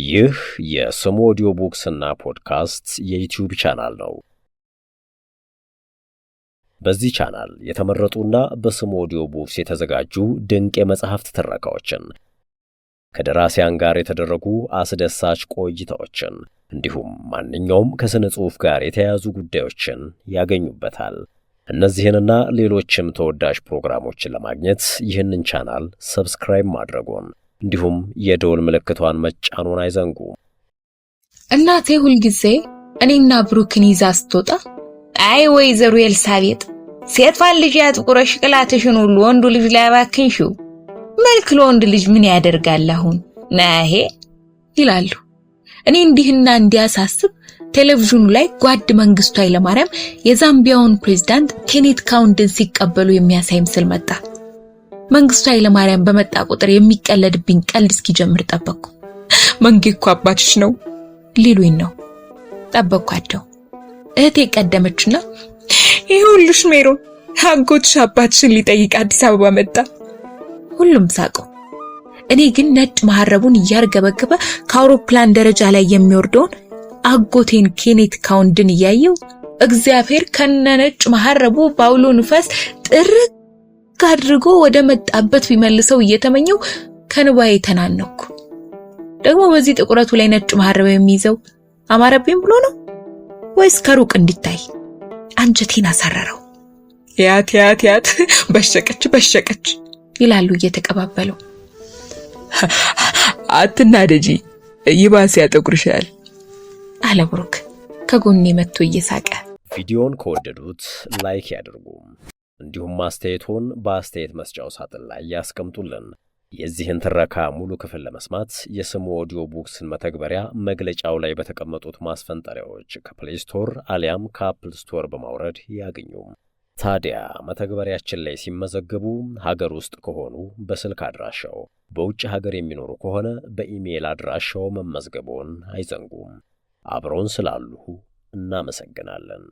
ይህ የስሙ ኦዲዮ ቡክስ እና ፖድካስት የዩቲዩብ ቻናል ነው። በዚህ ቻናል የተመረጡና በስሙ ኦዲዮ ቡክስ የተዘጋጁ ድንቅ የመጽሐፍት ትረካዎችን፣ ከደራሲያን ጋር የተደረጉ አስደሳች ቆይታዎችን እንዲሁም ማንኛውም ከስነ ጽሑፍ ጋር የተያያዙ ጉዳዮችን ያገኙበታል። እነዚህንና ሌሎችም ተወዳጅ ፕሮግራሞችን ለማግኘት ይህንን ቻናል ሰብስክራይብ ማድረጉን እንዲሁም የደወል ምልክቷን መጫኑን አይዘንጉ። እናቴ ሁልጊዜ እኔና ብሩክን ይዛ ስትወጣ አይ ወይዘሮ ኤልሳቤጥ ሴቷን ልጅ ያጥቁረሽ ቅላትሽን ሁሉ ወንዱ ልጅ ላይ አባክንሽው፣ መልክ ለወንድ ልጅ ምን ያደርጋል አሁን ናሄ ይላሉ። እኔ እንዲህና እንዲያሳስብ ቴሌቪዥኑ ላይ ጓድ መንግስቱ ኃይለማርያም የዛምቢያውን ፕሬዝዳንት ኬኔት ካውንድን ሲቀበሉ የሚያሳይ ምስል መጣ። መንግስቱ ኃይለማርያም በመጣ ቁጥር የሚቀለድብኝ ቀልድ እስኪጀምር ጠበቅኩ። መንጌ እኮ አባትሽ ነው ሊሉኝ ነው። ጠበቅኳቸው። እህቴ ቀደመችና ይሁንልሽ ሜሮን አጎትሽ አባትሽን ሊጠይቅ አዲስ አበባ መጣ። ሁሉም ሳቁ። እኔ ግን ነጭ መሐረቡን እያርገበገበ ከአውሮፕላን ደረጃ ላይ የሚወርደውን አጎቴን ኬኔት ካውንድን እያየው እግዚአብሔር ከነነጭ መሐረቡ ባውሎ ንፋስ ጥርቅ አድርጎ ወደ መጣበት ቢመልሰው እየተመኘው ከንባዬ ተናነኩ። ደግሞ በዚህ ጥቁረቱ ላይ ነጭ መሐረብ የሚይዘው አማረብኝ ብሎ ነው ወይስ ከሩቅ እንዲታይ? አንጀቴን አሳረረው። ያት በሸቀች ይላሉ እየተቀባበሉ። አትናደጂ ይባስ ያጠቁርሻል አለ ብሩክ ከጎኔ መጥቶ እየሳቀ። ቪዲዮን ከወደዱት ላይክ ያድርጉ። እንዲሁም አስተያየቶን በአስተያየት መስጫው ሳጥን ላይ ያስቀምጡልን። የዚህን ትረካ ሙሉ ክፍል ለመስማት የስሙ ኦዲዮ ቡክስን መተግበሪያ መግለጫው ላይ በተቀመጡት ማስፈንጠሪያዎች ከፕሌይ ስቶር አሊያም ከአፕል ስቶር በማውረድ ያገኙ። ታዲያ መተግበሪያችን ላይ ሲመዘገቡ ሀገር ውስጥ ከሆኑ በስልክ አድራሻው፣ በውጭ ሀገር የሚኖሩ ከሆነ በኢሜይል አድራሻው መመዝገቡን አይዘንጉም። አብረውን ስላሉ እናመሰግናለን።